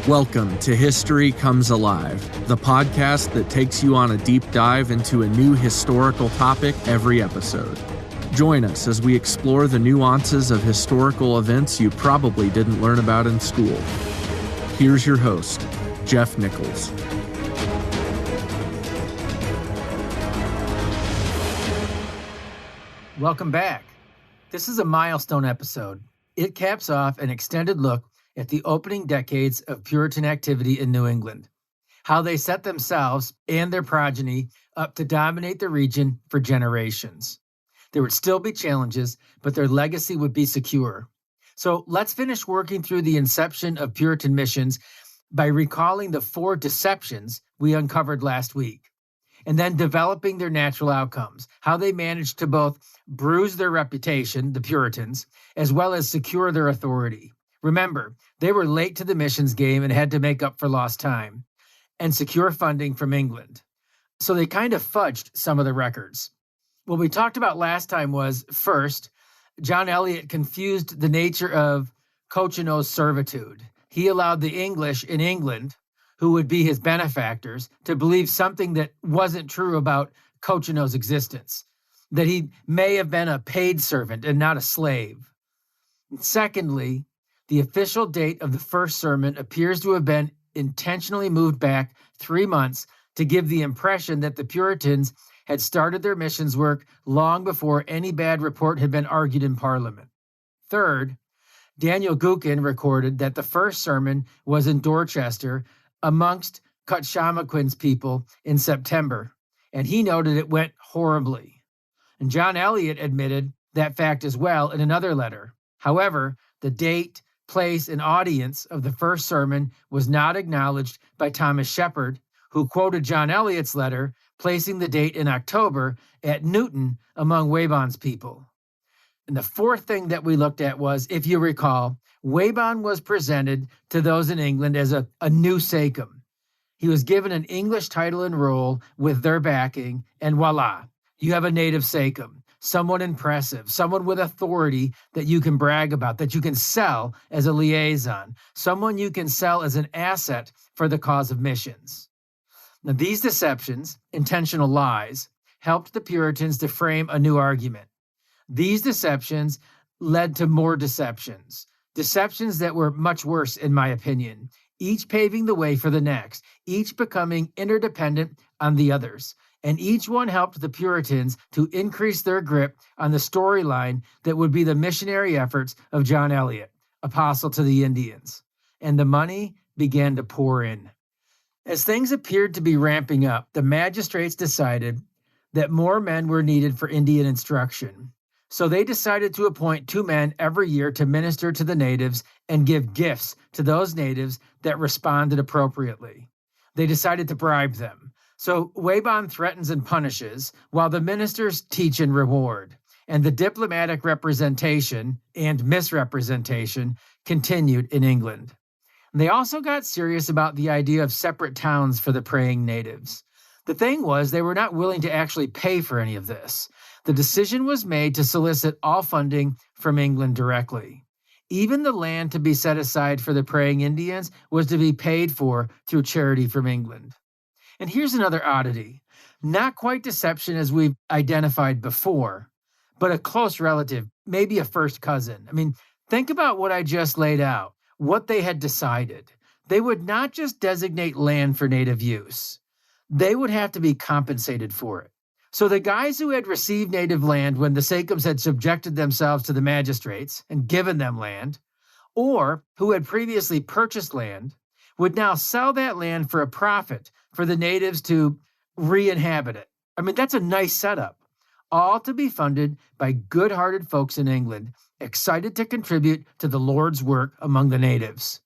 Welcome to History Comes Alive, the podcast that takes you on a deep dive into a new historical topic every episode. Join us as we explore the nuances of historical events you probably didn't learn about in school. Here's your host, Jeff Nichols. Welcome back. This is a milestone episode. It caps off an extended look at the opening decades of Puritan activity in New England, how they set themselves and their progeny up to dominate the region for generations. There would still be challenges, but their legacy would be secure. So let's finish working through the inception of Puritan missions by recalling the 4 deceptions we uncovered last week, and then developing their natural outcomes, how they managed to both bruise their reputation, the Puritans, as well as secure their authority. Remember, they were late to the missions game and had to make up for lost time and secure funding from England. So they kind of fudged some of the records. What we talked about last time was, first, John Eliot confused the nature of Cocheno's servitude. He allowed the English in England, who would be his benefactors, to believe something that wasn't true about Cocheno's existence, that he may have been a paid servant and not a slave. And secondly, the official date of the first sermon appears to have been intentionally moved back 3 months to give the impression that the Puritans had started their missions work long before any bad report had been argued in Parliament. Third, Daniel Gookin recorded that the first sermon was in Dorchester amongst Cutshamaquin's people in September, and he noted it went horribly. And John Eliot admitted that fact as well in another letter. However, the date, place, and audience of the first sermon was not acknowledged by Thomas Shepard, who quoted John Eliot's letter, placing the date in October at Newton among Wabon's people. And the fourth thing that we looked at was, if you recall, Wabon was presented to those in England as a new sachem. He was given an English title and role with their backing, and voila, you have a native sachem. Someone impressive, someone with authority that you can brag about, that you can sell as a liaison, someone you can sell as an asset for the cause of missions. Now, these deceptions, intentional lies, helped the Puritans to frame a new argument. These deceptions led to more deceptions that were much worse, in my opinion, each paving the way for the next, each becoming interdependent on the others. And each one helped the Puritans to increase their grip on the storyline that would be the missionary efforts of John Eliot, apostle to the Indians. And the money began to pour in. As things appeared to be ramping up, the magistrates decided that more men were needed for Indian instruction. So they decided to appoint 2 men every year to minister to the natives and give gifts to those natives that responded appropriately. They decided to bribe them. So Wabon threatens and punishes, while the ministers teach and reward. And the diplomatic representation and misrepresentation continued in England. And they also got serious about the idea of separate towns for the praying natives. The thing was, they were not willing to actually pay for any of this. The decision was made to solicit all funding from England directly. Even the land to be set aside for the praying Indians was to be paid for through charity from England. And here's another oddity. Not quite deception as we've identified before, but a close relative, maybe a first cousin. I mean, think about what I just laid out, what they had decided. They would not just designate land for native use. They would have to be compensated for it. So the guys who had received native land when the sachems had subjected themselves to the magistrates and given them land, or who had previously purchased land, would now sell that land for a profit for the natives to re-inhabit it. I mean, that's a nice setup. All to be funded by good-hearted folks in England, excited to contribute to the Lord's work among the natives.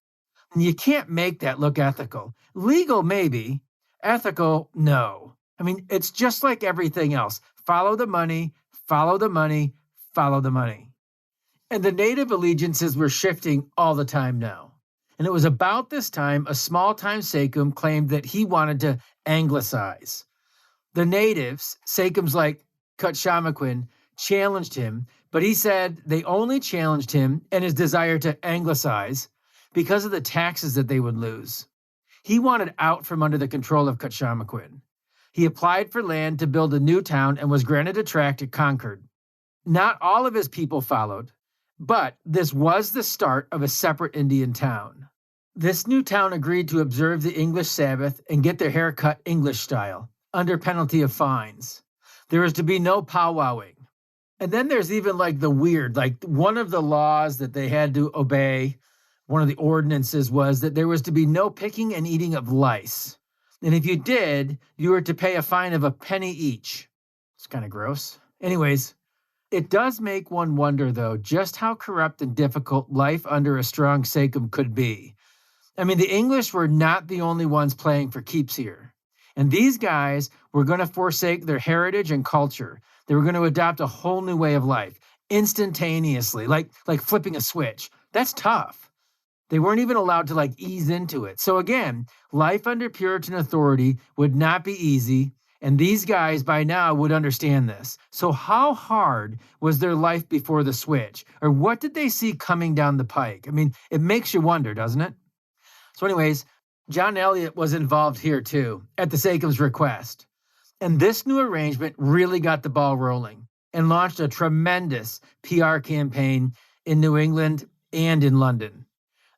And you can't make that look ethical. Legal, maybe. Ethical, no. I mean, it's just like everything else. Follow the money, follow the money, follow the money. And the native allegiances were shifting all the time now. And it was about this time a small-time sachem claimed that he wanted to anglicize. The natives, sachems like Cutshamaquin, challenged him, but he said they only challenged him and his desire to anglicize because of the taxes that they would lose. He wanted out from under the control of Cutshamaquin. He applied for land to build a new town and was granted a tract at Concord. Not all of his people followed, but this was the start of a separate Indian town. This new town agreed to observe the English Sabbath and get their hair cut English style, under penalty of fines. There was to be no powwowing. And then there's even the weird, one of the laws that they had to obey, one of the ordinances was that there was to be no picking and eating of lice. And if you did, you were to pay a fine of a penny each. It's kind of gross. Anyways, it does make one wonder, though, just how corrupt and difficult life under a strong sachem could be. I mean, the English were not the only ones playing for keeps here. And these guys were going to forsake their heritage and culture. They were going to adopt a whole new way of life instantaneously, like flipping a switch. That's tough. They weren't even allowed to ease into it. So again, life under Puritan authority would not be easy, and these guys by now would understand this. So how hard was their life before the switch? Or what did they see coming down the pike? I mean, it makes you wonder, doesn't it? So anyways, John Eliot was involved here too, at the Sachem's request. And this new arrangement really got the ball rolling and launched a tremendous PR campaign in New England and in London.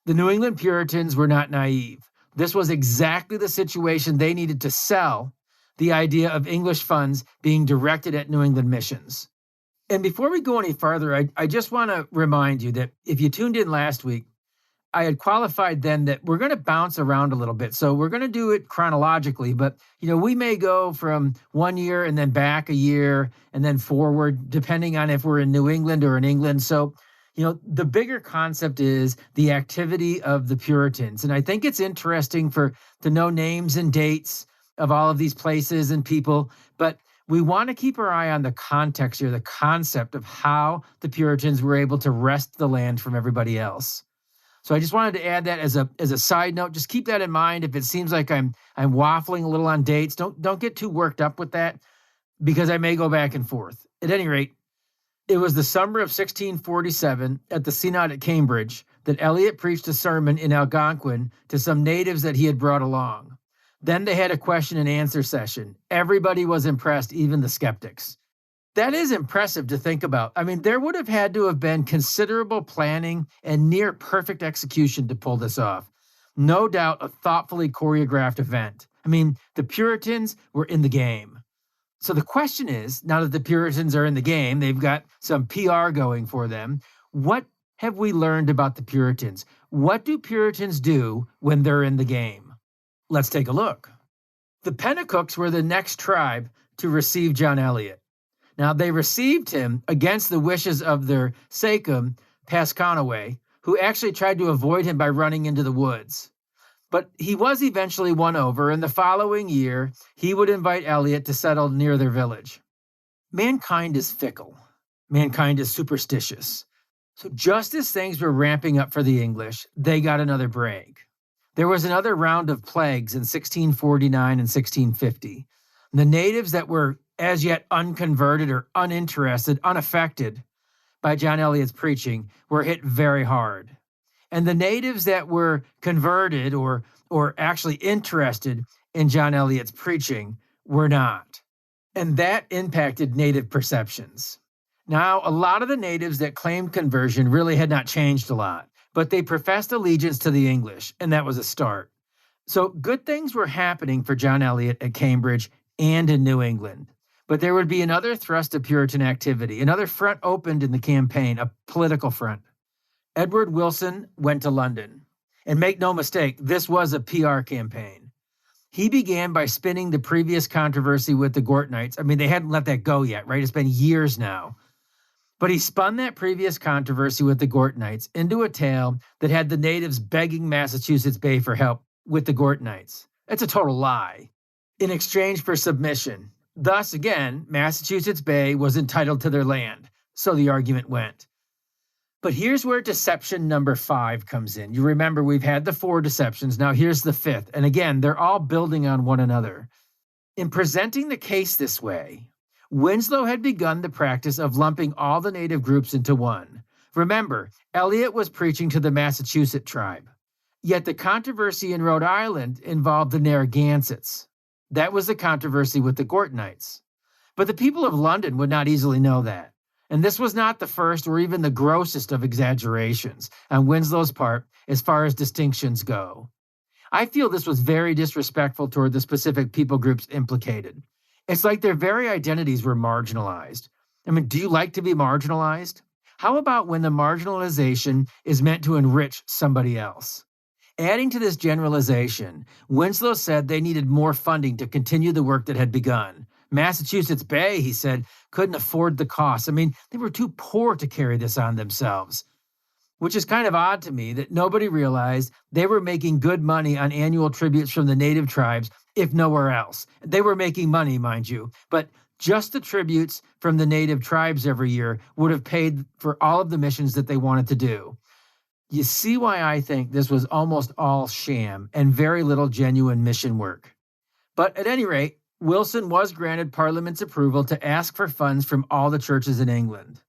The New England Puritans were not naive. This was exactly the situation they needed to sell the idea of English funds being directed at New England missions. And before we go any farther, I just want to remind you that if you tuned in last week, I had qualified then that we're going to bounce around a little bit. So we're going to do it chronologically, but we may go from 1 year and then back a year and then forward, depending on if we're in New England or in England. So the bigger concept is the activity of the Puritans. And I think it's interesting to know names and dates of all of these places and people, but we want to keep our eye on the context here, the concept of how the Puritans were able to wrest the land from everybody else. So I just wanted to add that as a side note. Just keep that in mind. If it seems like I'm waffling a little on dates, don't get too worked up with that, because I may go back and forth. At any rate, it was the summer of 1647 at the Synod at Cambridge that Eliot preached a sermon in Algonquin to some natives that he had brought along. Then they had a question and answer session. Everybody was impressed, even the skeptics. That is impressive to think about. I mean, there would have had to have been considerable planning and near perfect execution to pull this off. No doubt a thoughtfully choreographed event. I mean, the Puritans were in the game. So the question is, now that the Puritans are in the game, they've got some PR going for them. What have we learned about the Puritans? What do Puritans do when they're in the game? Let's take a look. The Penacooks were the next tribe to receive John Eliot. Now, they received him against the wishes of their sachem, Pasconaway, who actually tried to avoid him by running into the woods. But he was eventually won over, and the following year, he would invite Eliot to settle near their village. Mankind is fickle. Mankind is superstitious. So just as things were ramping up for the English, they got another break. There was another round of plagues in 1649 and 1650. The natives that were as yet unconverted or uninterested, unaffected by John Eliot's preaching, were hit very hard. And the natives that were converted or actually interested in John Eliot's preaching were not. And that impacted native perceptions. Now, a lot of the natives that claimed conversion really had not changed a lot, but they professed allegiance to the English, and that was a start. So good things were happening for John Eliot at Cambridge and in New England. But there would be another thrust of Puritan activity. Another front opened in the campaign, a political front. Edward Wilson went to London. And make no mistake, this was a PR campaign. He began by spinning the previous controversy with the Gortonites. I mean, they hadn't let that go yet, right? It's been years now. But he spun that previous controversy with the Gortonites into a tale that had the natives begging Massachusetts Bay for help with the Gortonites. It's a total lie. In exchange for submission. Thus, again, Massachusetts Bay was entitled to their land. So the argument went. But here's where deception number 5 comes in. You remember we've had the 4 deceptions. Now here's the 5th. And again, they're all building on one another. In presenting the case this way, Winslow had begun the practice of lumping all the native groups into one. Remember, Eliot was preaching to the Massachusetts tribe. Yet the controversy in Rhode Island involved the Narragansetts. That was the controversy with the Gortonites. But the people of London would not easily know that. And this was not the first or even the grossest of exaggerations on Winslow's part as far as distinctions go. I feel this was very disrespectful toward the specific people groups implicated. It's like their very identities were marginalized. I mean, do you like to be marginalized? How about when the marginalization is meant to enrich somebody else? Adding to this generalization, Winslow said they needed more funding to continue the work that had begun. Massachusetts Bay, he said, couldn't afford the cost. I mean, they were too poor to carry this on themselves, which is kind of odd to me that nobody realized they were making good money on annual tributes from the native tribes, if nowhere else. They were making money, mind you, but just the tributes from the native tribes every year would have paid for all of the missions that they wanted to do. You see why I think this was almost all sham and very little genuine mission work. But at any rate, Wilson was granted Parliament's approval to ask for funds from all the churches in England.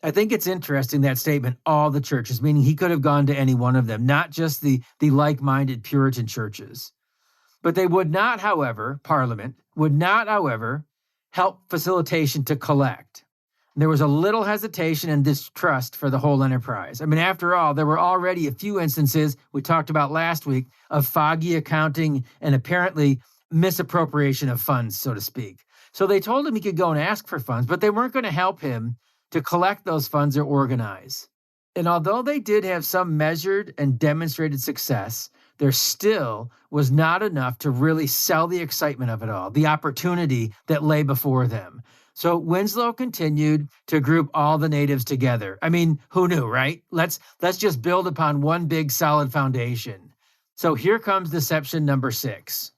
I think it's interesting, that statement, all the churches, meaning he could have gone to any one of them, not just the like-minded Puritan churches. But they would not, however, Parliament would not, however, help facilitation to collect. There was a little hesitation and distrust for the whole enterprise. I mean, after all, there were already a few instances we talked about last week of foggy accounting and apparently misappropriation of funds, so to speak. So they told him he could go and ask for funds, but they weren't going to help him to collect those funds or organize. And although they did have some measured and demonstrated success, there still was not enough to really sell the excitement of it all, the opportunity that lay before them. So Winslow continued to group all the natives together. I mean, who knew, right? Let's just build upon one big solid foundation. So here comes deception number 6.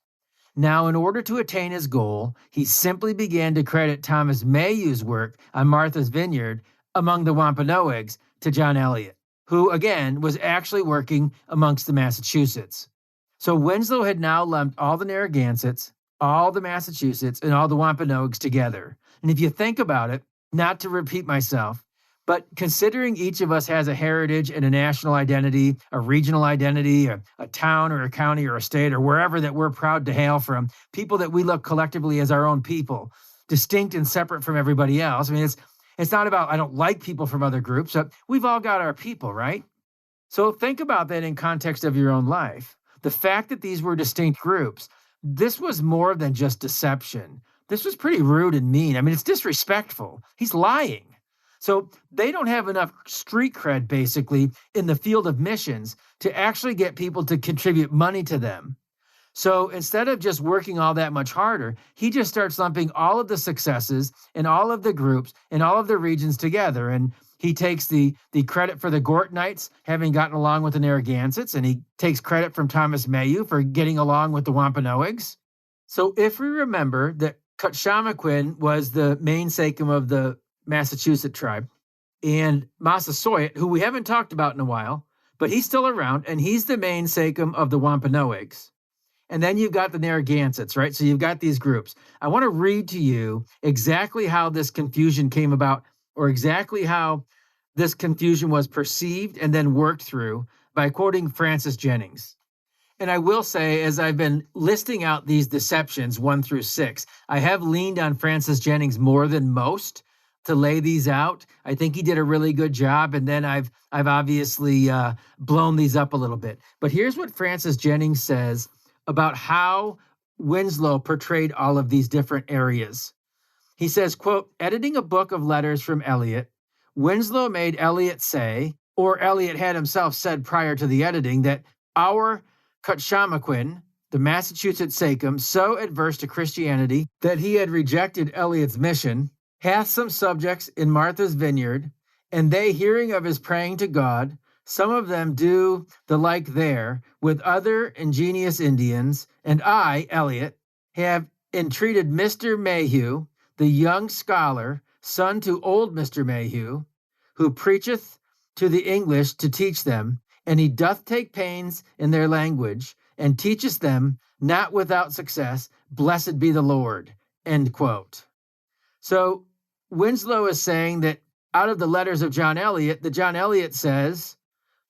Now, in order to attain his goal, he simply began to credit Thomas Mayhew's work on Martha's Vineyard among the Wampanoags to John Eliot, who, again, was actually working amongst the Massachusetts. So Winslow had now lumped all the Narragansetts, all the Massachusetts, and all the Wampanoags together. And if you think about it, not to repeat myself, but considering each of us has a heritage and a national identity, a regional identity, a town or a county or a state or wherever that we're proud to hail from, people that we look collectively as our own people, distinct and separate from everybody else. I mean, it's not about I don't like people from other groups, but we've all got our people, right? So think about that in context of your own life. The fact that these were distinct groups, this was more than just deception. This was pretty rude and mean. I mean, it's disrespectful. He's lying. So they don't have enough street cred, basically, in the field of missions to actually get people to contribute money to them. So instead of just working all that much harder, he just starts lumping all of the successes and all of the groups and all of the regions together. And he takes the credit for the Gortonites having gotten along with the Narragansetts, and he takes credit from Thomas Mayhew for getting along with the Wampanoags. So if we remember that Cutshamaquin was the main sachem of the Massachusetts tribe, and Massasoit, who we haven't talked about in a while, but he's still around, and he's the main sachem of the Wampanoags. And then you've got the Narragansetts, right? So you've got these groups. I want to read to you exactly how this confusion came about, or exactly how this confusion was perceived and then worked through by quoting Francis Jennings. And I will say, as I've been listing out these deceptions 1 through 6, I have leaned on Francis Jennings more than most to lay these out. I think he did a really good job, and then I've obviously blown these up a little bit. But here's what Francis Jennings says about how Winslow portrayed all of these different areas. He says, quote, editing a book of letters from Eliot, Winslow made Eliot say, or Eliot had himself said prior to the editing, that our Cutshamaquin, the Massachusetts sachem, so adverse to Christianity that he had rejected Eliot's mission, hath some subjects in Martha's Vineyard, and they, hearing of his praying to God, some of them do the like there with other ingenious Indians, and I, Eliot, have entreated Mr. Mayhew, the young scholar, son to old Mr. Mayhew, who preacheth to the English to teach them, and he doth take pains in their language, and teacheth them, not without success, blessed be the Lord, end quote. So Winslow is saying that out of the letters of John Eliot, that John Eliot says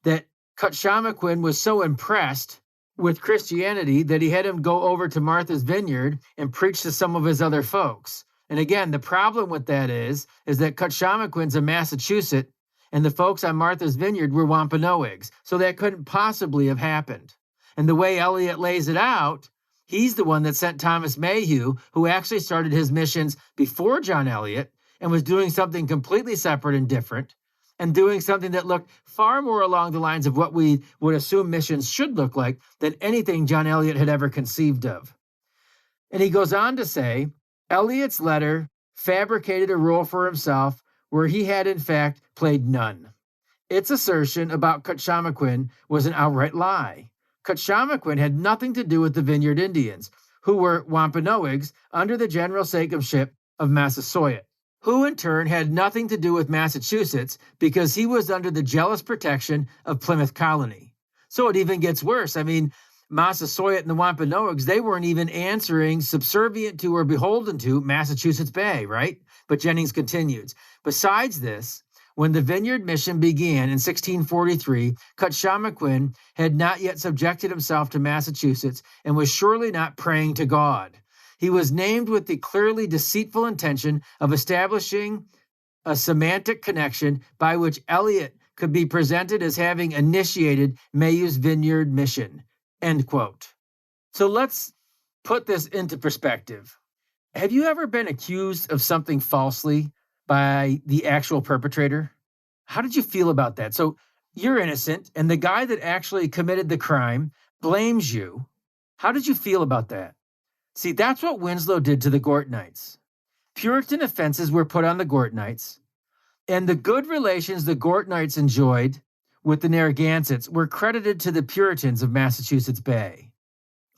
that Cutshamaquin was so impressed with Christianity that he had him go over to Martha's Vineyard and preach to some of his other folks. And again, the problem with that is that Cutshamaquin's a Massachusetts, and the folks on Martha's Vineyard were Wampanoags. So that couldn't possibly have happened. And the way Eliot lays it out, he's the one that sent Thomas Mayhew, who actually started his missions before John Eliot and was doing something completely separate and different, and doing something that looked far more along the lines of what we would assume missions should look like than anything John Eliot had ever conceived of. And he goes on to say, Eliot's letter fabricated a role for himself where he had in fact played none. Its assertion about Cutshamaquin was an outright lie. Cutshamaquin had nothing to do with the Vineyard Indians, who were Wampanoags under the general sacumship of Massasoit, who in turn had nothing to do with Massachusetts because he was under the jealous protection of Plymouth Colony. So it even gets worse. I mean, Massasoit and the Wampanoags, they weren't even answering subservient to or beholden to Massachusetts Bay, right? But Jennings continues. Besides this, when the Vineyard Mission began in 1643, Cutshamaquin had not yet subjected himself to Massachusetts and was surely not praying to God. He was named with the clearly deceitful intention of establishing a semantic connection by which Eliot could be presented as having initiated Mayhew's Vineyard Mission. End quote. So let's put this into perspective. Have you ever been accused of something falsely by the actual perpetrator? How did you feel about that? So you're innocent, and the guy that actually committed the crime blames you. How did you feel about that? See, that's what Winslow did to the Gortonites. Puritan offenses were put on the Gortonites, and the good relations the Gortonites enjoyed with the Narragansetts were credited to the Puritans of Massachusetts Bay.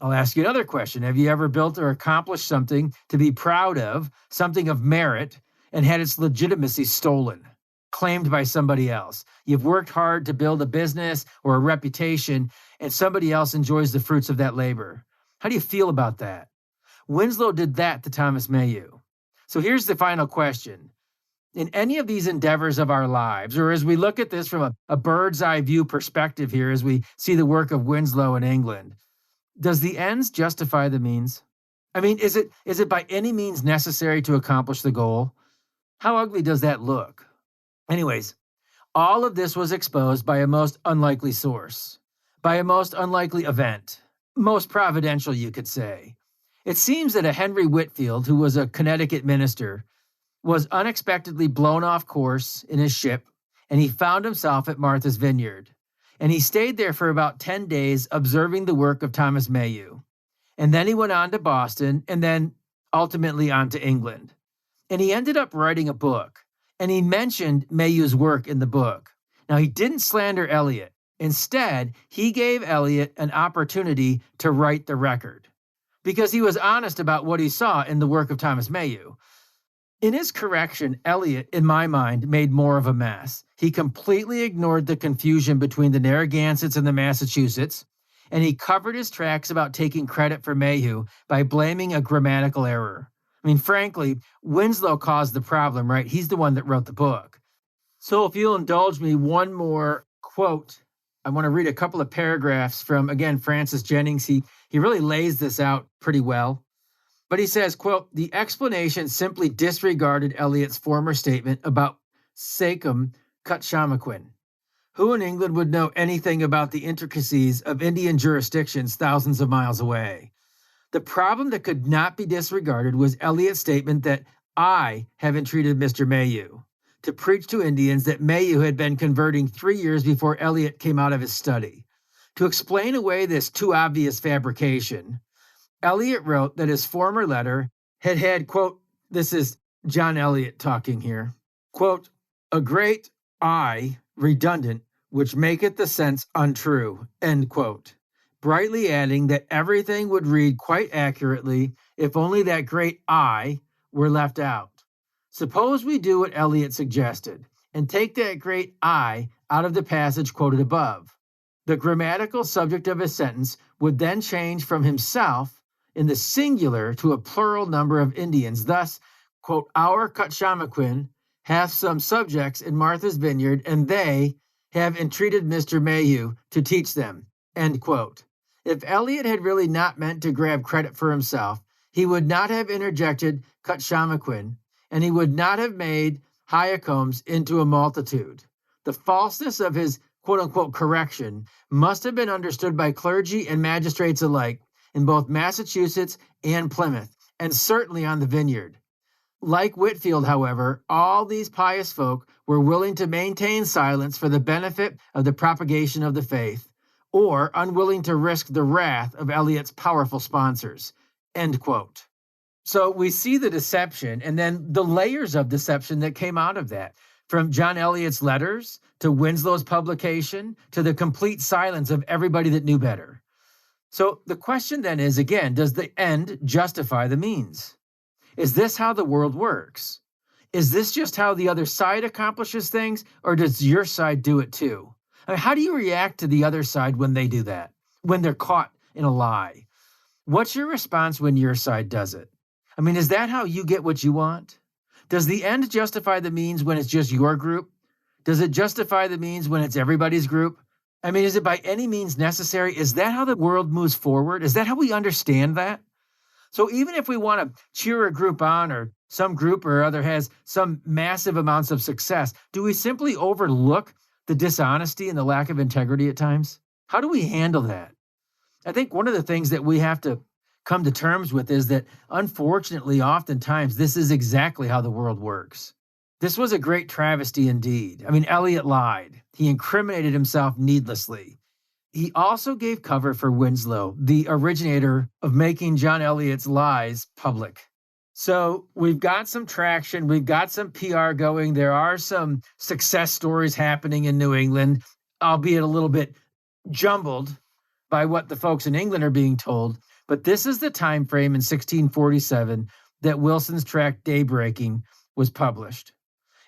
I'll ask you another question. Have you ever built or accomplished something to be proud of, something of merit, and had its legitimacy stolen, claimed by somebody else? You've worked hard to build a business or a reputation, and somebody else enjoys the fruits of that labor. How do you feel about that? Winslow did that to Thomas Mayhew. So here's the final question. In any of these endeavors of our lives, or as we look at this from a bird's eye view perspective here, as we see the work of Winslow in England, does the ends justify the means? I mean, is it by any means necessary to accomplish the goal? How ugly does that look? Anyways, all of this was exposed by a most unlikely source, by a most unlikely event, most providential, you could say. It seems that a Henry Whitfield, who was a Connecticut minister, was unexpectedly blown off course in his ship, and he found himself at Martha's Vineyard. And he stayed there for about 10 days observing the work of Thomas Mayhew. And then he went on to Boston, and then ultimately on to England. And he ended up writing a book, and he mentioned Mayhew's work in the book. Now, he didn't slander Eliot. Instead, he gave Eliot an opportunity to write the record, because he was honest about what he saw in the work of Thomas Mayhew. In his correction, Eliot, in my mind, made more of a mess. He completely ignored the confusion between the Narragansetts and the Massachusetts, and he covered his tracks about taking credit for Mayhew by blaming a grammatical error. I mean, frankly, Winslow caused the problem, right? He's the one that wrote the book. So if you'll indulge me, one more quote. I want to read a couple of paragraphs from, again, Francis Jennings. He really lays this out pretty well. But he says, quote, the explanation simply disregarded Eliot's former statement about Sachem Cutshamaquin. Who in England would know anything about the intricacies of Indian jurisdictions thousands of miles away? The problem that could not be disregarded was Eliot's statement that I have entreated Mr. Mayhew to preach to Indians that Mayhew had been converting 3 years before Eliot came out of his study. To explain away this too obvious fabrication, Eliot wrote that his former letter had, quote, this is John Eliot talking here, quote, a great I redundant, which maketh the sense untrue, end quote, brightly adding that everything would read quite accurately if only that great I were left out. Suppose we do what Eliot suggested and take that great I out of the passage quoted above. The grammatical subject of his sentence would then change from himself in the singular to a plural number of Indians. Thus, quote, our Cutshamaquin hath some subjects in Martha's Vineyard, and they have entreated Mr. Mayhew to teach them, end quote. If Eliot had really not meant to grab credit for himself, he would not have interjected Cutshamaquin, and he would not have made Hyacombs into a multitude. The falseness of his quote-unquote correction must have been understood by clergy and magistrates alike in both Massachusetts and Plymouth, and certainly on the Vineyard. Like Whitefield, however, all these pious folk were willing to maintain silence for the benefit of the propagation of the faith, or unwilling to risk the wrath of Eliot's powerful sponsors, end quote. So we see the deception and then the layers of deception that came out of that, from John Eliot's letters to Winslow's publication to the complete silence of everybody that knew better. So the question then is, again, does the end justify the means? Is this how the world works? Is this just how the other side accomplishes things, or does your side do it too? I mean, how do you react to the other side when they do that, when they're caught in a lie? What's your response when your side does it? I mean, is that how you get what you want? Does the end justify the means when it's just your group? Does it justify the means when it's everybody's group? I mean, is it by any means necessary? Is that how the world moves forward? Is that how we understand that? So even if we want to cheer a group on, or some group or other has some massive amounts of success, do we simply overlook the dishonesty and the lack of integrity at times? How do we handle that? I think one of the things that we have to come to terms with is that, unfortunately, oftentimes, this is exactly how the world works. This was a great travesty indeed. I mean, Eliot lied. He incriminated himself needlessly. He also gave cover for Winslow, the originator of making John Eliot's lies public. So we've got some traction. We've got some PR going. There are some success stories happening in New England, albeit a little bit jumbled by what the folks in England are being told. But this is the time frame in 1647 that Wilson's tract Daybreaking was published.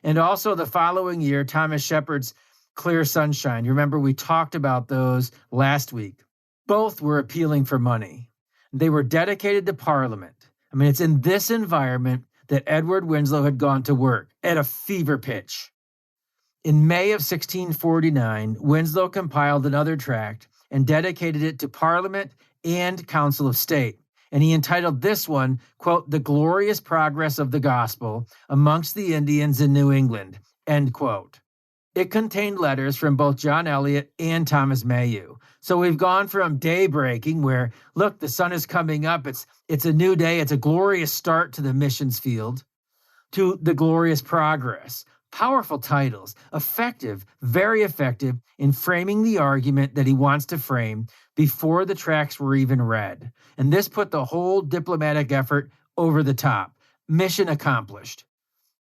And also the following year, Thomas Shepard's Clear Sunshine. You remember we talked about those last week. Both were appealing for money. They were dedicated to Parliament. I mean, it's in this environment that Edward Winslow had gone to work at a fever pitch. In May of 1649, Winslow compiled another tract and dedicated it to Parliament and Council of State. And he entitled this one, quote, "The Glorious Progress of the Gospel Amongst the Indians in New England," end quote. It contained letters from both John Eliot and Thomas Mayhew. So we've gone from Daybreaking, where, look, the sun is coming up, it's a new day, it's a glorious start to the missions field, to The Glorious Progress. Powerful titles, effective, very effective in framing the argument that he wants to frame before the tracts were even read. And this put the whole diplomatic effort over the top. Mission accomplished.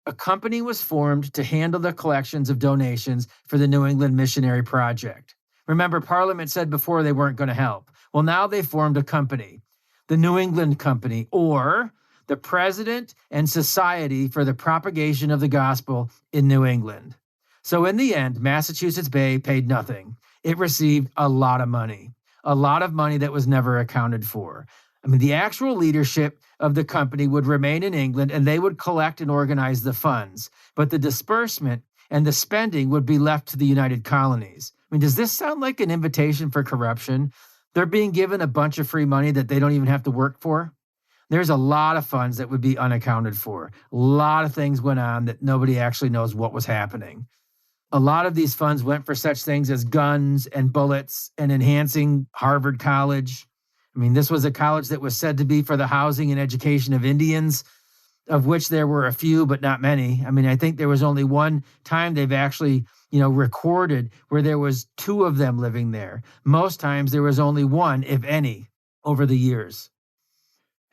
A company was formed to handle the collections of donations for the New England Missionary Project. Remember, Parliament said before they weren't going to help. Well, now they formed a company, the New England Company, or the President and Society for the Propagation of the Gospel in New England. So in the end, Massachusetts Bay paid nothing. It received a lot of money that was never accounted for. I mean, the actual leadership of the company would remain in England, and they would collect and organize the funds. But the disbursement and the spending would be left to the United Colonies. I mean, does this sound like an invitation for corruption? They're being given a bunch of free money that they don't even have to work for. There's a lot of funds that would be unaccounted for. A lot of things went on that nobody actually knows what was happening. A lot of these funds went for such things as guns and bullets and enhancing Harvard College. I mean, this was a college that was said to be for the housing and education of Indians, of which there were a few, but not many. I mean, I think there was only one time they've actually, recorded where there was two of them living there. Most times there was only one, if any, over the years.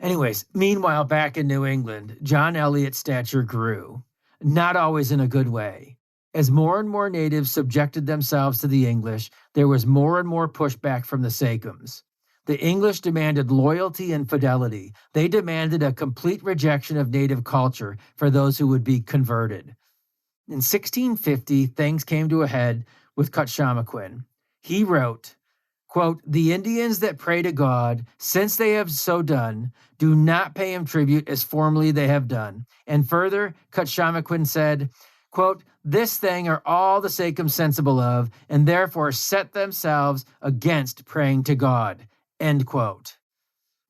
Anyways, meanwhile, back in New England, John Eliot's stature grew, not always in a good way. As more and more natives subjected themselves to the English, there was more and more pushback from the Sachems. The English demanded loyalty and fidelity. They demanded a complete rejection of native culture for those who would be converted. In 1650, things came to a head with Cutshamaquin. He wrote, quote, "The Indians that pray to God, since they have so done, do not pay him tribute as formerly they have done." And further, Cutshamaquin said, Quote, "This thing are all the Sachems sensible of, and therefore set themselves against praying to God." End quote.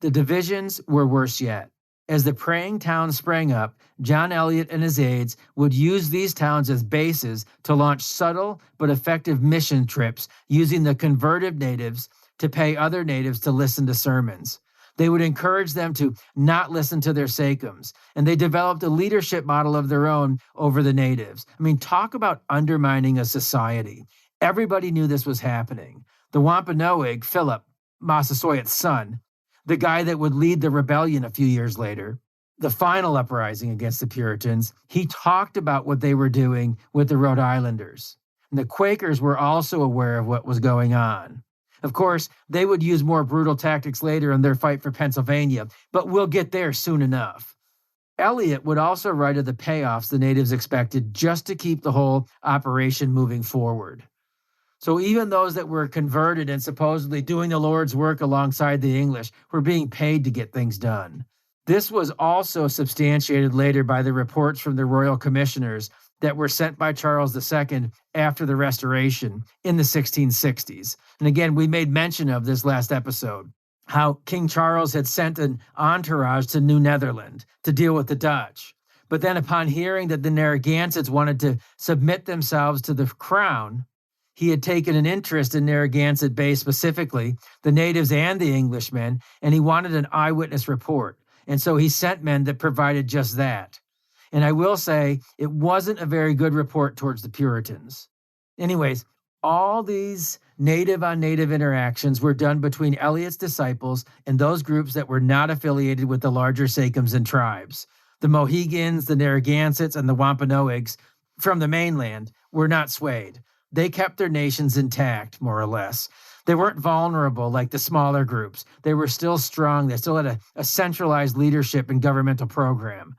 The divisions were worse yet. As the praying towns sprang up, John Eliot and his aides would use these towns as bases to launch subtle but effective mission trips using the converted natives to pay other natives to listen to sermons. They would encourage them to not listen to their Sachems, and they developed a leadership model of their own over the natives. I mean, talk about undermining a society. Everybody knew this was happening. The Wampanoag, Philip, Massasoit's son, the guy that would lead the rebellion a few years later, the final uprising against the Puritans, he talked about what they were doing with the Rhode Islanders. And the Quakers were also aware of what was going on. Of course, they would use more brutal tactics later in their fight for Pennsylvania, but we'll get there soon enough. Eliot would also write of the payoffs the natives expected just to keep the whole operation moving forward. So even those that were converted and supposedly doing the Lord's work alongside the English were being paid to get things done. This was also substantiated later by the reports from the royal commissioners that were sent by Charles II after the Restoration in the 1660s. And again, we made mention of this last episode, how King Charles had sent an entourage to New Netherland to deal with the Dutch. But then upon hearing that the Narragansetts wanted to submit themselves to the crown, he had taken an interest in Narragansett Bay specifically, the natives and the Englishmen, and he wanted an eyewitness report. And so he sent men that provided just that. And I will say, it wasn't a very good report towards the Puritans. Anyways, all these native-on-native interactions were done between Eliot's disciples and those groups that were not affiliated with the larger Sachems and tribes. The Mohegans, the Narragansetts, and the Wampanoags from the mainland were not swayed. They kept their nations intact, more or less. They weren't vulnerable like the smaller groups. They were still strong. They still had a centralized leadership and governmental program.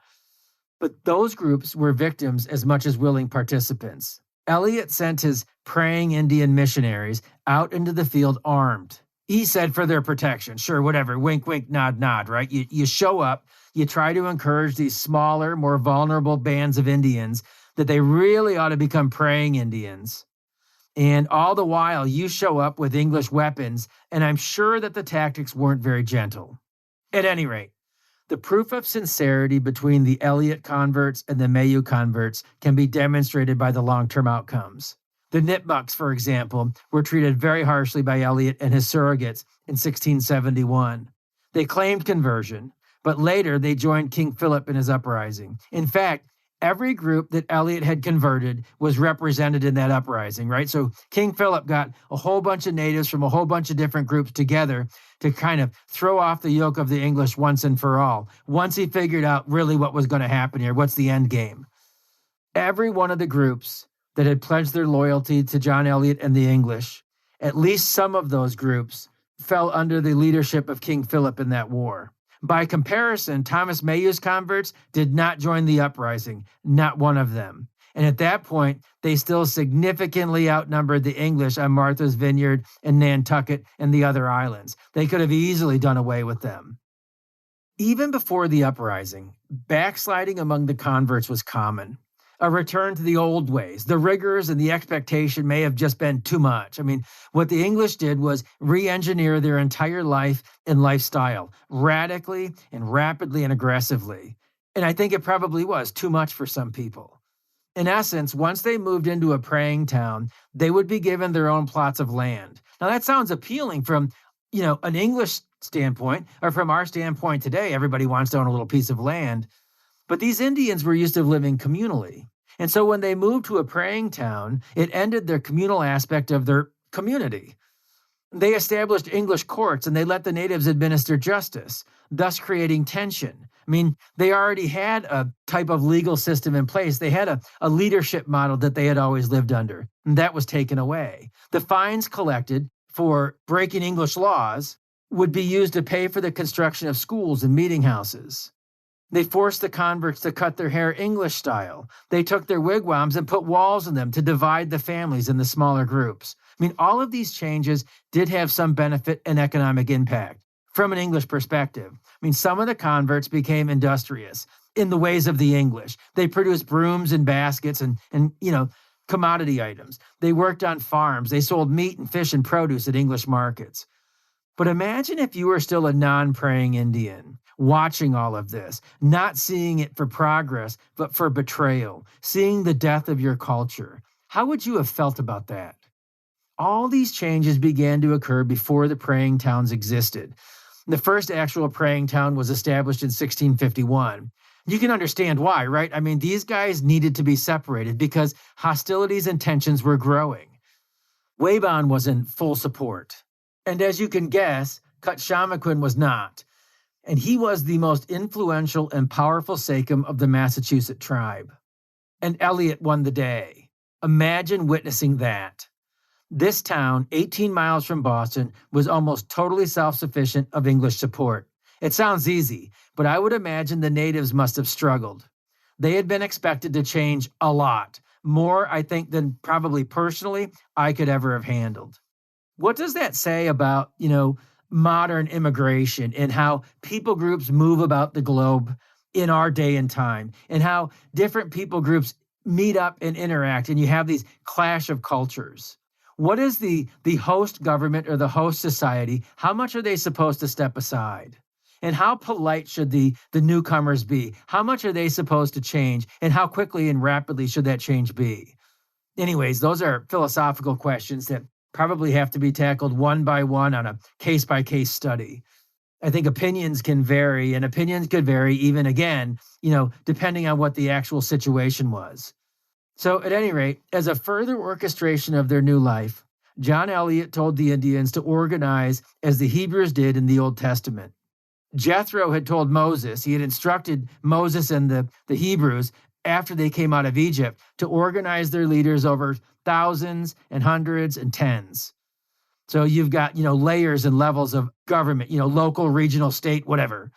But those groups were victims as much as willing participants. Eliot sent his praying Indian missionaries out into the field armed. He said for their protection. Sure, whatever, wink, wink, nod, nod, right? You show up, you try to encourage these smaller, more vulnerable bands of Indians that they really ought to become praying Indians. And all the while, you show up with English weapons, and I'm sure that the tactics weren't very gentle. At any rate, the proof of sincerity between the Eliot converts and the Mayu converts can be demonstrated by the long-term outcomes. The Nipmucks, for example, were treated very harshly by Eliot and his surrogates in 1671. They claimed conversion, but later they joined King Philip in his uprising. In fact, every group that Eliot had converted was represented in that uprising, right? So King Philip got a whole bunch of natives from a whole bunch of different groups together to kind of throw off the yoke of the English once and for all. Once he figured out really what was going to happen here, what's the end game? Every one of the groups that had pledged their loyalty to John Eliot and the English, at least some of those groups fell under the leadership of King Philip in that war. By comparison, Thomas Mayhew's converts did not join the uprising, not one of them. And at that point, they still significantly outnumbered the English on Martha's Vineyard and Nantucket and the other islands. They could have easily done away with them. Even before the uprising, backsliding among the converts was common. A return to the old ways. The rigors and the expectation may have just been too much. I mean, what the English did was re-engineer their entire life and lifestyle radically and rapidly and aggressively. And I think it probably was too much for some people. In essence, once they moved into a praying town, they would be given their own plots of land. Now that sounds appealing from, an English standpoint, or from our standpoint today. Everybody wants to own a little piece of land. But these Indians were used to living communally. And so when they moved to a praying town, it ended their communal aspect of their community. They established English courts and they let the natives administer justice, thus creating tension. I mean, they already had a type of legal system in place. They had a leadership model that they had always lived under, and that was taken away. The fines collected for breaking English laws would be used to pay for the construction of schools and meeting houses. They forced the converts to cut their hair English style. They took their wigwams and put walls in them to divide the families in the smaller groups. I mean, all of these changes did have some benefit and economic impact from an English perspective. I mean, some of the converts became industrious. in the ways of the English. They produced brooms and baskets and commodity items. They worked on farms. They sold meat and fish and produce at English markets. But imagine if you were still a non-praying Indian, watching all of this, not seeing it for progress, but for betrayal, seeing the death of your culture. How would you have felt about that? All these changes began to occur before the praying towns existed. The first actual praying town was established in 1651. You can understand why, right? I mean, these guys needed to be separated because hostilities and tensions were growing. Wabon was in full support. And as you can guess, Cutshamaquin was not. And he was the most influential and powerful sachem of the Massachusetts tribe. And Eliot won the day. Imagine witnessing that. This town, 18 miles from Boston, was almost totally self-sufficient of English support. It sounds easy, but I would imagine the natives must have struggled. They had been expected to change a lot, more, I think, than probably personally I could ever have handled. What does that say about, modern immigration and how people groups move about the globe in our day and time, and how different people groups meet up and interact, and you have these clash of cultures? What is the host government or the host society? How much are they supposed to step aside? And how polite should the newcomers be? How much are they supposed to change? And how quickly and rapidly should that change be? Anyways, those are philosophical questions that probably have to be tackled one by one on a case-by-case study. I think opinions can vary, and opinions could vary even again, depending on what the actual situation was. So at any rate, as a further orchestration of their new life, John Eliot told the Indians to organize as the Hebrews did in the Old Testament. Jethro had told Moses, he had instructed Moses and the Hebrews after they came out of Egypt to organize their leaders over thousands and hundreds and tens. So you've got, layers and levels of government, local, regional, state, whatever.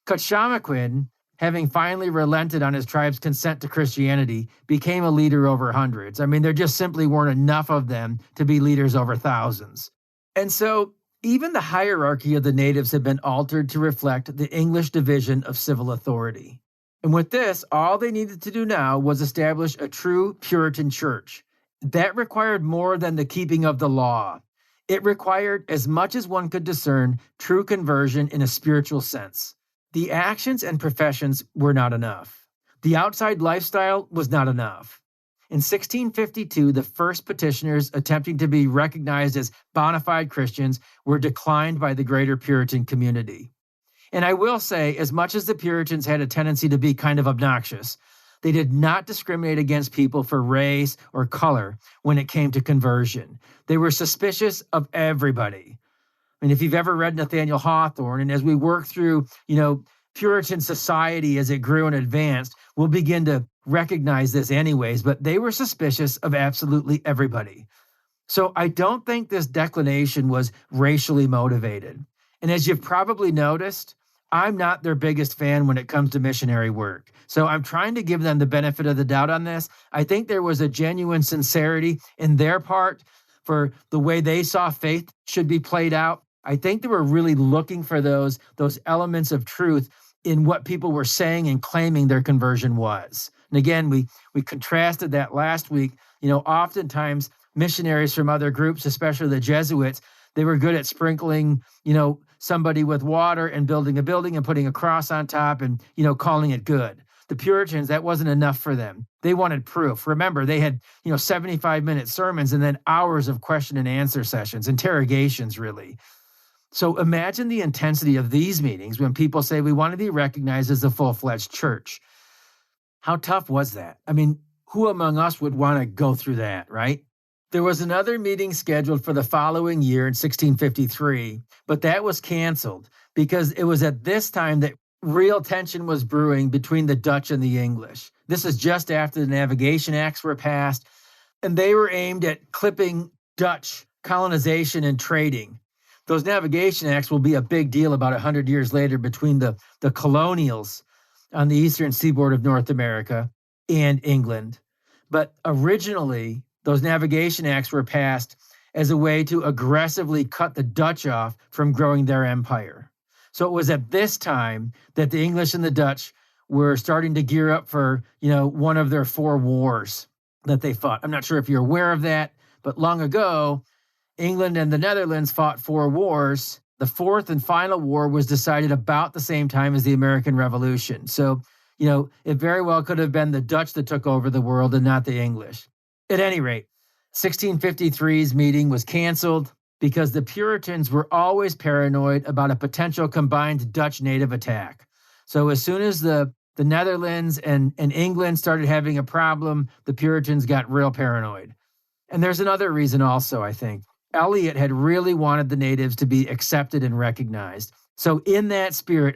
Cutshamaquin, having finally relented on his tribe's consent to Christianity, became a leader over hundreds. I mean, there just simply weren't enough of them to be leaders over thousands. And so even the hierarchy of the natives had been altered to reflect the English division of civil authority. And with this, all they needed to do now was establish a true Puritan church. That required more than the keeping of the law. It required, as much as one could discern, true conversion in a spiritual sense. The actions and professions were not enough. The outside lifestyle was not enough. In 1652, the first petitioners attempting to be recognized as bona fide Christians were declined by the greater Puritan community. And I will say, as much as the Puritans had a tendency to be kind of obnoxious, they did not discriminate against people for race or color when it came to conversion. They were suspicious of everybody. I mean, if you've ever read Nathaniel Hawthorne, and as we work through, Puritan society as it grew and advanced, we'll begin to recognize this anyways, but they were suspicious of absolutely everybody. So I don't think this declination was racially motivated. And as you've probably noticed, I'm not their biggest fan when it comes to missionary work. So I'm trying to give them the benefit of the doubt on this. I think there was a genuine sincerity in their part for the way they saw faith should be played out. I think they were really looking for those elements of truth in what people were saying and claiming their conversion was. And again, we contrasted that last week. Oftentimes missionaries from other groups, especially the Jesuits, they were good at sprinkling, somebody with water and building a building and putting a cross on top and, calling it good. The Puritans, that wasn't enough for them. They wanted proof. Remember, they had, 75-minute sermons and then hours of question and answer sessions, interrogations, really. So imagine the intensity of these meetings when people say we want to be recognized as a full-fledged church. How tough was that? I mean, who among us would want to go through that, right? There was another meeting scheduled for the following year in 1653, but that was canceled because it was at this time that real tension was brewing between the Dutch and the English. This is just after the Navigation Acts were passed, and they were aimed at clipping Dutch colonization and trading. Those Navigation Acts will be a big deal about 100 years later between the colonials on the eastern seaboard of North America and England. But originally, those Navigation Acts were passed as a way to aggressively cut the Dutch off from growing their empire. So it was at this time that the English and the Dutch were starting to gear up for, one of their 4 wars that they fought. I'm not sure if you're aware of that, but long ago, England and the Netherlands fought 4 wars. The 4th and final war was decided about the same time as the American Revolution. So, it very well could have been the Dutch that took over the world and not the English. At any rate, 1653's meeting was canceled because the Puritans were always paranoid about a potential combined Dutch native attack. So as soon as the Netherlands and England started having a problem, the Puritans got real paranoid. And there's another reason also, I think. Eliot had really wanted the natives to be accepted and recognized. So in that spirit,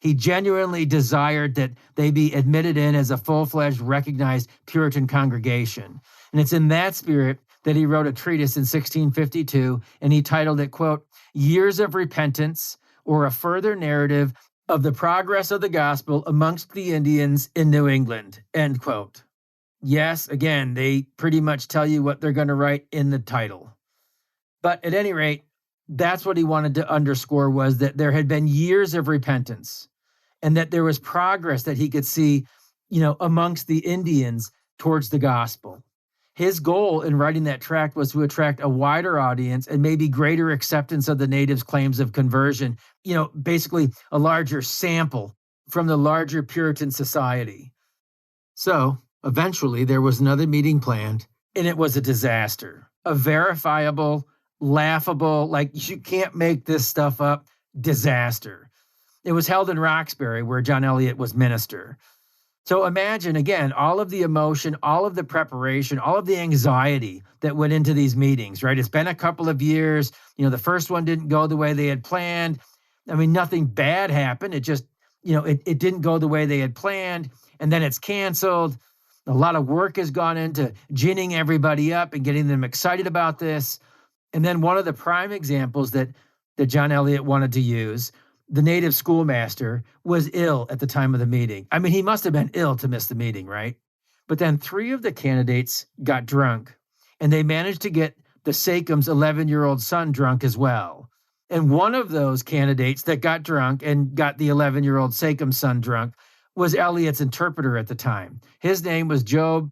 he genuinely desired that they be admitted in as a full-fledged, recognized Puritan congregation. And it's in that spirit that he wrote a treatise in 1652, and he titled it, quote, Years of Repentance, or a Further Narrative of the Progress of the Gospel Amongst the Indians in New England, end quote. Yes, again, they pretty much tell you what they're going to write in the title. But at any rate, that's what he wanted to underscore, was that there had been years of repentance and that there was progress that he could see, amongst the Indians towards the gospel. His goal in writing that tract was to attract a wider audience and maybe greater acceptance of the natives' claims of conversion, basically a larger sample from the larger Puritan society. So eventually there was another meeting planned, and it was a disaster, a verifiable, laughable, like you can't make this stuff up, disaster. It was held in Roxbury, where John Eliot was minister. So imagine, again, all of the emotion, all of the preparation, all of the anxiety that went into these meetings, right? It's been a couple of years. The first one didn't go the way they had planned. Nothing bad happened. It just, it didn't go the way they had planned. And then it's canceled. A lot of work has gone into ginning everybody up and getting them excited about this. And then one of the prime examples that John Eliot wanted to use, the native schoolmaster, was ill at the time of the meeting. He must have been ill to miss the meeting, right? But then 3 of the candidates got drunk, and they managed to get the Sachems' 11-year-old son drunk as well. And one of those candidates that got drunk and got the 11-year-old Sachem's son drunk was Eliot's interpreter at the time. His name was Job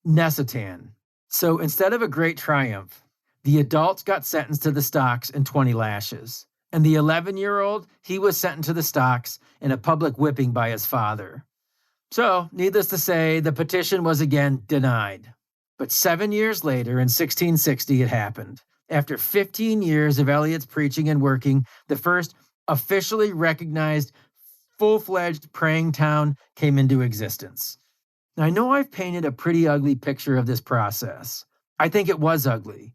Nessatan. So instead of a great triumph, the adults got sentenced to the stocks and 20 lashes. And the 11-year-old, he was sentenced to the stocks and a public whipping by his father. So, needless to say, the petition was again denied. But 7 years later, in 1660, it happened. After 15 years of Eliot's preaching and working, the first officially recognized, full-fledged praying town came into existence. Now, I know I've painted a pretty ugly picture of this process. I think it was ugly.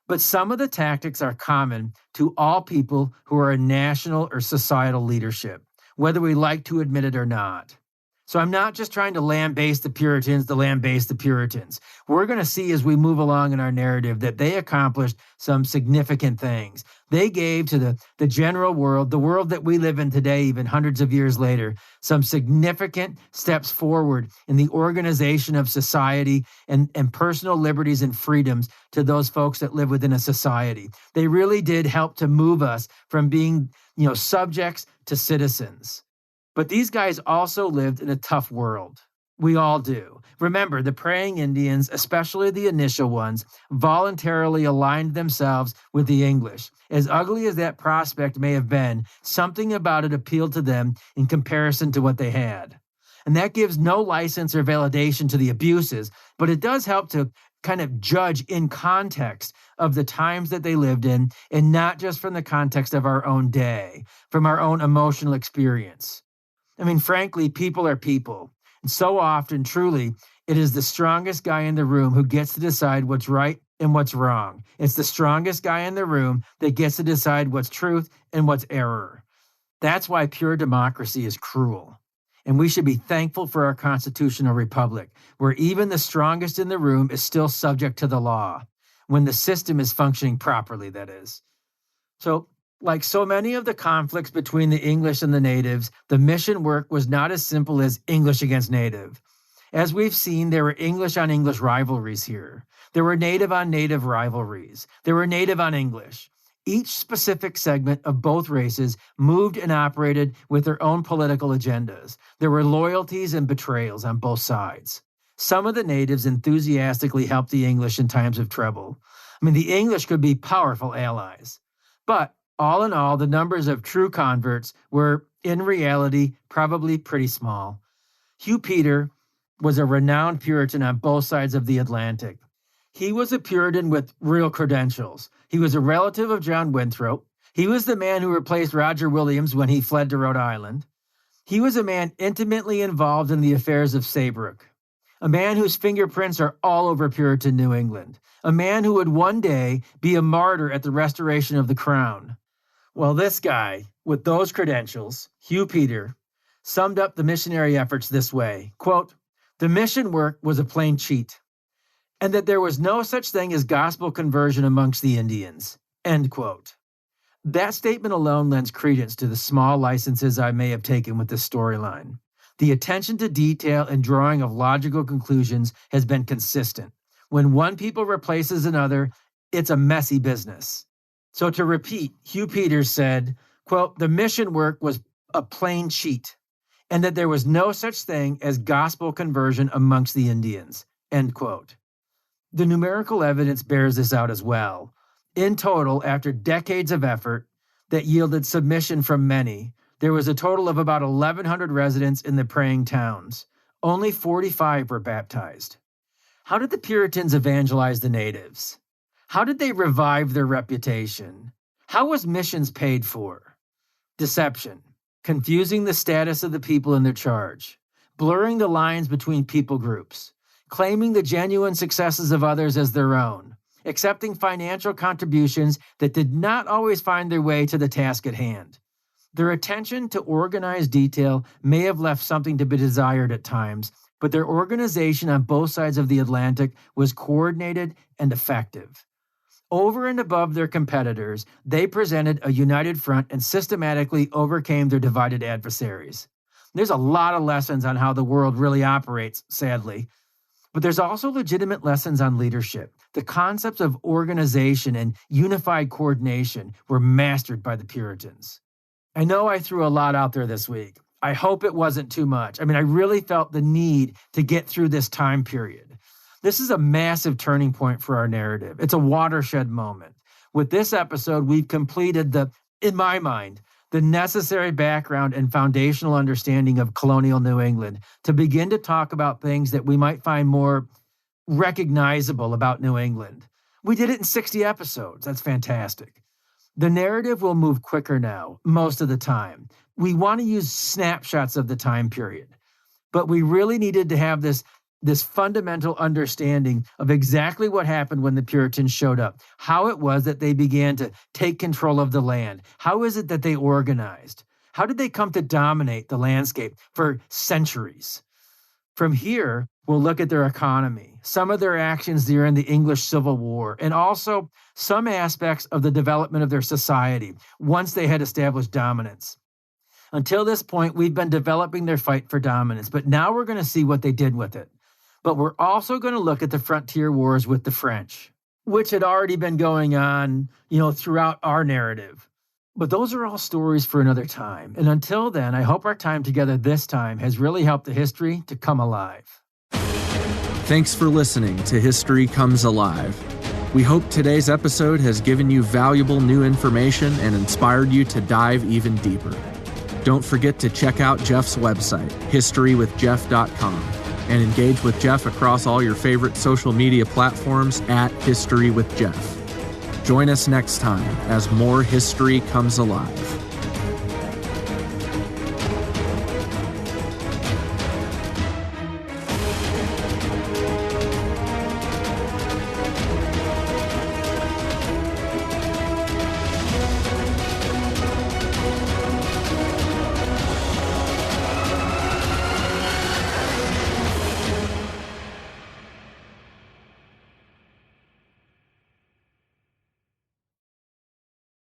But some of the tactics are common to all people who are in national or societal leadership, whether we like to admit it or not. So I'm not just trying to lambaste the Puritans to lambaste the Puritans. We're going to see as we move along in our narrative that they accomplished some significant things. They gave to the general world, the world that we live in today, even hundreds of years later, some significant steps forward in the organization of society and personal liberties and freedoms to those folks that live within a society. They really did help to move us from being, subjects to citizens. But these guys also lived in a tough world. We all do. Remember, the praying Indians, especially the initial ones, voluntarily aligned themselves with the English. As ugly as that prospect may have been, something about it appealed to them in comparison to what they had. And that gives no license or validation to the abuses, but it does help to kind of judge in context of the times that they lived in, and not just from the context of our own day, from our own emotional experience. Frankly, people are people. And so often, truly, it is the strongest guy in the room who gets to decide what's right and what's wrong. It's the strongest guy in the room that gets to decide what's truth and what's error. That's why pure democracy is cruel. And we should be thankful for our constitutional republic, where even the strongest in the room is still subject to the law, when the system is functioning properly, that is. So, like so many of the conflicts between the English and the natives, the mission work was not as simple as English against native. As we've seen, there were English on English rivalries here. There were native on native rivalries. There were native on English. Each specific segment of both races moved and operated with their own political agendas. There were loyalties and betrayals on both sides. Some of the natives enthusiastically helped the English in times of trouble. The English could be powerful allies. But all in all, the numbers of true converts were, in reality, probably pretty small. Hugh Peter was a renowned Puritan on both sides of the Atlantic. He was a Puritan with real credentials. He was a relative of John Winthrop. He was the man who replaced Roger Williams when he fled to Rhode Island. He was a man intimately involved in the affairs of Saybrook, a man whose fingerprints are all over Puritan New England, a man who would one day be a martyr at the restoration of the crown. Well, this guy, with those credentials, Hugh Peter, summed up the missionary efforts this way, quote, "The mission work was a plain cheat, and that there was no such thing as gospel conversion amongst the Indians," end quote. That statement alone lends credence to the small licenses I may have taken with this storyline. The attention to detail and drawing of logical conclusions has been consistent. When one people replaces another, it's a messy business. So to repeat, Hugh Peters said, quote, "The mission work was a plain cheat, and that there was no such thing as gospel conversion amongst the Indians," end quote. The numerical evidence bears this out as well. In total, after decades of effort that yielded submission from many, there was a total of about 1,100 residents in the praying towns. Only 45 were baptized. How did the Puritans evangelize the natives? How did they revive their reputation? How was missions paid for? Deception, confusing the status of the people in their charge, blurring the lines between people groups, claiming the genuine successes of others as their own, accepting financial contributions that did not always find their way to the task at hand. Their attention to organized detail may have left something to be desired at times, but their organization on both sides of the Atlantic was coordinated and effective. Over and above their competitors, they presented a united front and systematically overcame their divided adversaries. There's a lot of lessons on how the world really operates, sadly, but there's also legitimate lessons on leadership. The concepts of organization and unified coordination were mastered by the Puritans. I know I threw a lot out there this week. I hope it wasn't too much. I really felt the need to get through this time period. This is a massive turning point for our narrative. It's a watershed moment. With this episode, we've completed in my mind, the necessary background and foundational understanding of colonial New England to begin to talk about things that we might find more recognizable about New England. We did it in 60 episodes. That's fantastic. The narrative will move quicker now, most of the time. We want to use snapshots of the time period, but we really needed to have this fundamental understanding of exactly what happened when the Puritans showed up, how it was that they began to take control of the land. How is it that they organized? How did they come to dominate the landscape for centuries? From here, we'll look at their economy, some of their actions during the English Civil War, and also some aspects of the development of their society once they had established dominance. Until this point, we've been developing their fight for dominance, but now we're going to see what they did with it. But we're also going to look at the frontier wars with the French, which had already been going on, throughout our narrative. But those are all stories for another time. And until then, I hope our time together this time has really helped the history to come alive. Thanks for listening to History Comes Alive. We hope today's episode has given you valuable new information and inspired you to dive even deeper. Don't forget to check out Jeff's website, historywithjeff.com, and engage with Jeff across all your favorite social media platforms at History with Jeff. Join us next time as more history comes alive.